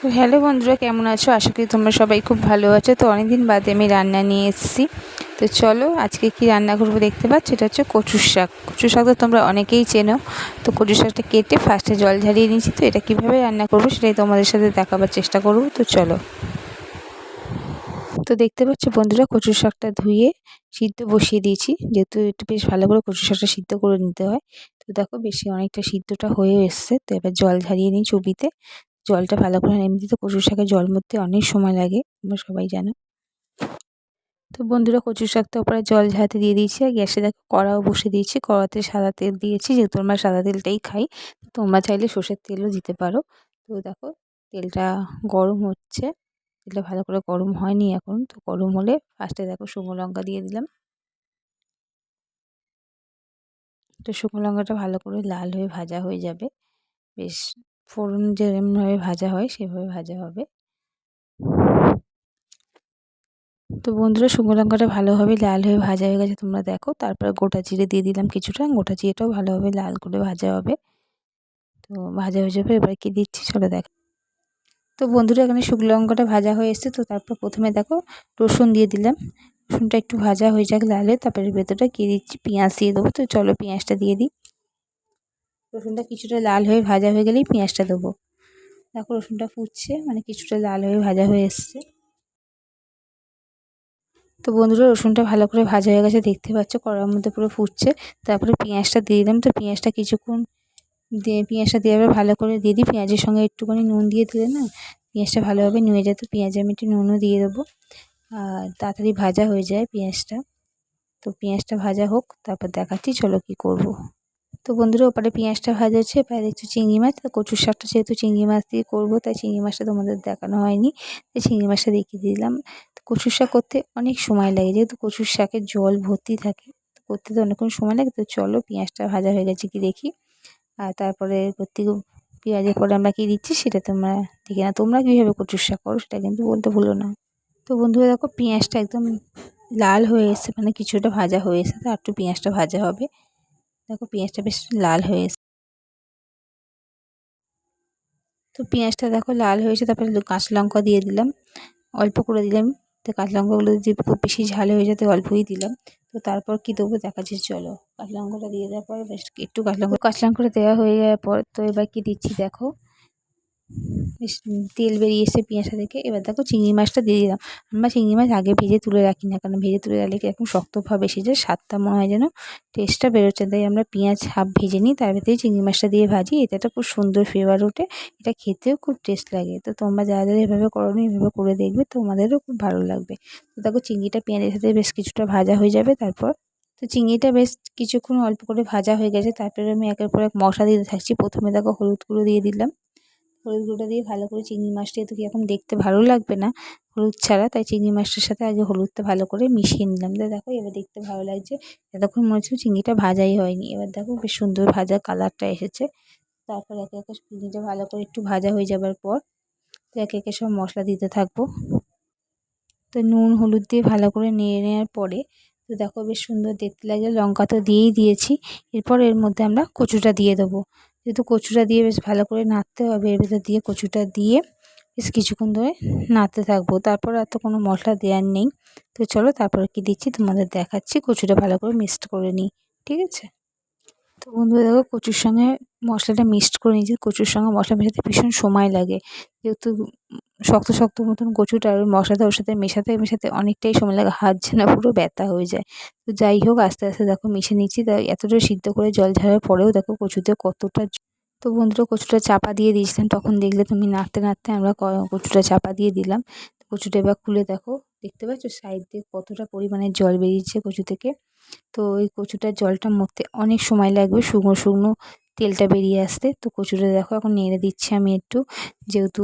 তো হ্যালো বন্ধুরা, কেমন আছো? আশা করি তোমরা সবাই খুব ভালো আছো। তো অনেকদিন বাদে আমি রান্না নিয়ে এসেছি। তো চলো আজকে কি রান্না করবো দেখতে পাচ্ছ। এটা হচ্ছে কচুর শাক। কচুর শাক তো তোমরা অনেকেই চেনো। তো কচুর শাকটা কেটে ফার্স্টে জল ঝরিয়ে নিয়েছি। তো এটা কীভাবে রান্না করবো সেটাই তোমাদের সাথে দেখাবার চেষ্টা করবো। তো চলো। তো দেখতে পাচ্ছ বন্ধুরা, কচুর শাকটা ধুয়ে সিদ্ধ বসিয়ে দিয়েছি, যেহেতু একটু বেশ ভালো করে কচুর শাকটা সিদ্ধ করে নিতে হয়। তো দেখো বেশি অনেকটা সিদ্ধটা হয়ে এসছে। তো এবার জল ঝরিয়ে নিই চুবিতে। জলটা ভালো করে এমনিতে তো কচুর শাকে জল মরতে অনেক সময় লাগে, তোমরা সবাই জানো। তো বন্ধুরা, কচুর শাকটা ওপরে জল ঝরাতে দিয়ে দিয়েছি। আর গ্যাসে দেখো কড়াও বসে দিয়েছি। কড়াতে সাদা তেল দিয়েছি, যেহেতু আমরা সাদা তেলটাই খাই। তোমরা চাইলে সর্ষের তেলও দিতে পারো। তো দেখো তেলটা গরম হচ্ছে। তেলটা ভালো করে গরম হয়নি এখন। তো গরম হলে ফার্স্টে দেখো শুকনো লঙ্কা দিয়ে দিলাম। তো শুকনো লঙ্কাটা ভালো করে লাল হয়ে ভাজা হয়ে যাবে। বেশ ফোড়ন যেরমভাবে ভাজা হয় সেভাবে ভাজা হবে। তো বন্ধুরা, শুকনো লঙ্কাটা ভালোভাবে লাল হয়ে ভাজা হয়ে গেছে, তোমরা দেখো। তারপরে গোটা জিরে দিয়ে দিলাম কিছুটা। গোটা জিরেটাও ভালোভাবে লাল করে ভাজা হবে। তো ভাজা হয়ে যাবে। এবার কি দিচ্ছি চলো দেখো। তো বন্ধুরা, এখানে শুকনো লঙ্কাটা ভাজা হয়ে এসছে। তো তারপর প্রথমে দেখো রসুন দিয়ে দিলাম। রসুনটা একটু ভাজা হয়ে যাক লালে, তারপরে ভেতরটা কি দিচ্ছি, পেঁয়াজ দিয়ে দেবো। তো চলো পেঁয়াজটা দিয়ে দিই। রসুনটা কিছুটা লাল হয়ে ভাজা হয়ে গেলেই পেঁয়াজটা দেবো। দেখো রসুনটা ফুটছে, মানে কিছুটা লাল হয়ে ভাজা হয়ে এসছে। তো বন্ধুরা, রসুনটা ভালো করে ভাজা হয়ে গেছে, দেখতে পাচ্ছ কড়ার মধ্যে পুরো ফুটছে। তারপরে পেঁয়াজটা দিয়ে দিলাম। তো পেঁয়াজটা কিছুক্ষণ দিয়ে পেঁয়াজটা দিয়ে আবার ভালো করে দিয়ে দিই। পেঁয়াজের সঙ্গে একটুখানি নুন দিয়ে দিলে না পেঁয়াজটা ভালোভাবে নুয়ে যায়। তো পেঁয়াজে আমি একটু নুনও দিয়ে দেবো, আর তাড়াতাড়ি ভাজা হয়ে যায় পেঁয়াজটা। তো পেঁয়াজটা ভাজা হোক, তারপর দেখাচ্ছি চলো কী করব। তো বন্ধুরা, ওপারে পেঁয়াজটা ভাজা হচ্ছে। এবার দেখছো চিংড়ি মাছ। তো কচুর শাকটা যেহেতু চিংড়ি মাছ দিয়ে করবো, তাই চিংড়ি মাছটা তোমাদের দেখানো হয়নি, তাই চিংড়ি মাছটা দেখিয়ে দিলাম। তো কচুর শাক করতে অনেক সময় লাগে, যেহেতু কচুর শাকের জল ভর্তি থাকে। তো করতে তো অনেকক্ষণ সময় লাগে। তো চলো পেঁয়াজটা ভাজা হয়ে গেছে কি দেখি। আর তারপরে প্রত্যেক পেঁয়াজের পরে আমরা কী দিচ্ছি সেটা তোমরা দেখে না। তোমরা কীভাবে কচুর শাক করো সেটা কিন্তু বলতে ভুলো না। তো বন্ধুরা দেখো, পেঁয়াজটা একদম লাল হয়ে এসছে, মানে কিছুটা ভাজা হয়ে এসেছে। তো আর একটু পেঁয়াজটা ভাজা হবে। দেখো পেঁয়াজটা বেশ লাল হয়ে এসছে। তো পেঁয়াজটা দেখো লাল হয়েছে। তারপরে কাঁচা লঙ্কা দিয়ে দিলাম, অল্প করে দিলাম। তো কাঁচা লঙ্কাগুলো যদি খুব বেশি ঝাল হয়ে যেতে অল্পই দিলাম। তো তারপর কি দেবো দেখাচ্ছি চলো। কাঁচা লঙ্কাটা দিয়ে দেওয়ার পর বেশ একটু কাঁচা লঙ্কাটা দেওয়া হয়ে যাওয়ার পর তো এবার কি দিচ্ছি দেখো, বেশ তেল বেরিয়ে এসে পেঁয়াজটা থেকে। এবার দেখো চিংড়ি মাছটা দিয়ে দিলাম। আমরা চিংড়ি মাছ আগে ভেজে তুলে রাখি না, কারণ ভেজে তুলে রাখলে এরকম শক্তভাবে এসে যায়, স্বাদটা মনে হয় যেন টেস্টটা বেরোচ্ছে। তাই আমরা পেঁয়াজ হাফ ভেজে নিই, তার ভিতরে চিংড়ি মাছটা দিয়ে ভাজি। এতে একটা খুব সুন্দর ফ্লেভার ওঠে, এটা খেতেও খুব টেস্ট লাগে। তো তোমরা যারা যারা এভাবে করো নি, এভাবে করে দেখবে, তোমাদেরও খুব ভালো লাগবে। তো দেখো চিংড়িটা পেঁয়াজের সাথে বেশ কিছুটা ভাজা হয়ে যাবে। তারপর তো চিংড়িটা বেশ কিছুক্ষণ অল্প করে ভাজা হয়ে গেছে। তারপরে আমি একের পর এক মশলা দিতে থাকছি। প্রথমে দেখো হলুদ গুঁড়ো দিয়ে দিলাম। হলুদ গুঁড়োটা দিয়ে ভালো করে, চিংড়ি মাছটা তো কীরকম দেখতে ভালো লাগবে না হলুদ ছাড়া, তাই চিংড়ি মাছটার সাথে আগে হলুদটা ভালো করে মিশিয়ে নিলাম। তো দেখো এবার দেখতে ভালো লাগছে। এতক্ষণ মনে হচ্ছে চিংড়িটা ভাজাই হয়নি। এবার দেখো বেশ সুন্দর ভাজা কালারটা এসেছে। তারপর একে একে চিংড়িটা ভালো করে একটু ভাজা হয়ে যাবার পর তো একে একে সব মশলা দিতে থাকবো। তো নুন হলুদ দিয়ে ভালো করে নেড়ে নেওয়ার পরে তো দেখো বেশ সুন্দর দেখতে লাগে। লঙ্কা তো দিয়েই দিয়েছি। এরপর এর মধ্যে আমরা কচুটা দিয়ে দেবো। যেহেতু কচুটা দিয়ে বেশ ভালো করে নাড়তে হবে, এর ভেতর দিয়ে কচুটা দিয়ে বেশ কিছুক্ষণ ধরে নাড়তে থাকবো। তারপর আর তো কোনো মশলা দেওয়ার নেই। তো চলো তারপরে কি দিচ্ছি তোমাদের দেখাচ্ছি। কচুটা ভালো করে মিক্সড করে নিই, ঠিক আছে। তো বন্ধুরা দেখো, কচুর সঙ্গে মশলাটা মিক্সড করে নিয়েছি। কচুর সঙ্গে মশলা মেশাতে ভীষণ সময় লাগে, যেহেতু শক্ত শক্ত মতন কচুটা, আর মশলাটা ওর সাথে মেশাতে মেশাতে অনেকটাই সময় লাগে, হাত যেন পুরো ব্যথা হয়ে যায়। তো যাই হোক, আস্তে আস্তে দেখো মিশিয়ে নিচ্ছি। তাই এতটা সিদ্ধ করে জল ঝরার পরেও দেখো কচুতে কতটা। তো বন্ধুরা, কচুটা চাপা দিয়ে দিয়েছিলাম, তখন দেখলে তুমি নাড়তে নাড়তে আমরা কচুটা চাপা দিয়ে দিলাম। কচুটা এবার খুলে দেখো, দেখতে পাচ্ছ সাইড দিয়ে কতটা পরিমাণে জল বেরিয়েছে কচু থেকে। তো এই কচুটার জলটা মরতে অনেক সময় লাগবে, শুকনো শুকনো তেলটা বেরিয়ে আসতে। তো কচুটা দেখো এখন নেড়ে দিচ্ছি আমি একটু, যেহেতু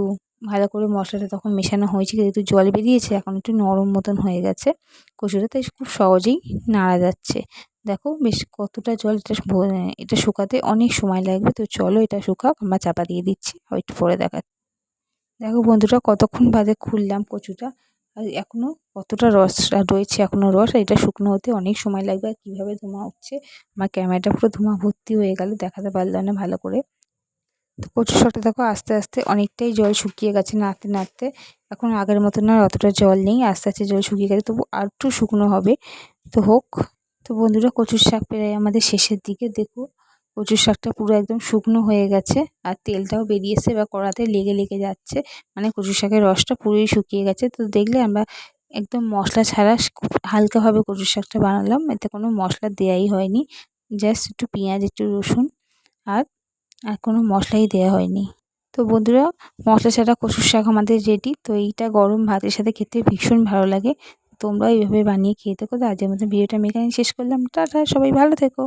ভালো করে মশলাটা তখন মেশানো হয়েছে, যেহেতু জল বেরিয়েছে এখন একটু নরম মতন হয়ে গেছে কচুটা, তাই খুব সহজেই নাড়া যাচ্ছে। দেখো বেশ কতটা জল, এটা শুকাতে অনেক সময় লাগবে। তো চলো এটা শুকাক, আমরা চাপা দিয়ে দিচ্ছি, একটু পরে দেখাচ্ছি। দেখো বন্ধুরা, কতক্ষণ বাদে খুললাম কচুটা, আর এখনও কতটা রস রয়েছে, এখনও রস। এটা শুকনো হতে অনেক সময় লাগবে। আর কীভাবে ধোঁয়া উঠছে, আমার ক্যামেরাটা পুরো ধোঁয়া ভর্তি হয়ে গেল, দেখাতে পারলাম না ভালো করে। তো কচুর শাকটা দেখো আস্তে আস্তে অনেকটাই জল শুকিয়ে গেছে নাড়তে নাড়তে। এখন আগের মতন আর অতটা জল নেই, আস্তে আস্তে জল শুকিয়ে গেছে, তবু আর একটু শুকনো হবে, তো হোক। তো বন্ধুরা কচুর শাক প্রায় আমাদের শেষের দিকে। দেখো কচুর শাকটা পুরো একদম শুকনো হয়ে গেছে আর তেলটাও বেরিয়েছে বা কড়াতে লেগে লেগে যাচ্ছে, মানে কচুর শাকের রসটা পুরোই শুকিয়ে গেছে। তো দেখলে আমরা একদম মশলা ছাড়া খুব হালকাভাবে কচুর শাকটা বানালাম, এতে কোনো মশলা দেওয়াই হয়নি, জাস্ট একটু পেঁয়াজ একটু রসুন আর আর কোনো মশলাই দেওয়া হয়নি। তো বন্ধুরা মশলা ছাড়া কচুর শাক আমাদের রেডি। তো এইটা গরম ভাতের সাথে খেতে ভীষণ ভালো লাগে। তোমরাও এইভাবে বানিয়ে খেয়ে থেকো। তো আজকের মতো ভিডিওটা আমি এখানেই শেষ করলাম। টাটা, সবাই ভালো থেকো।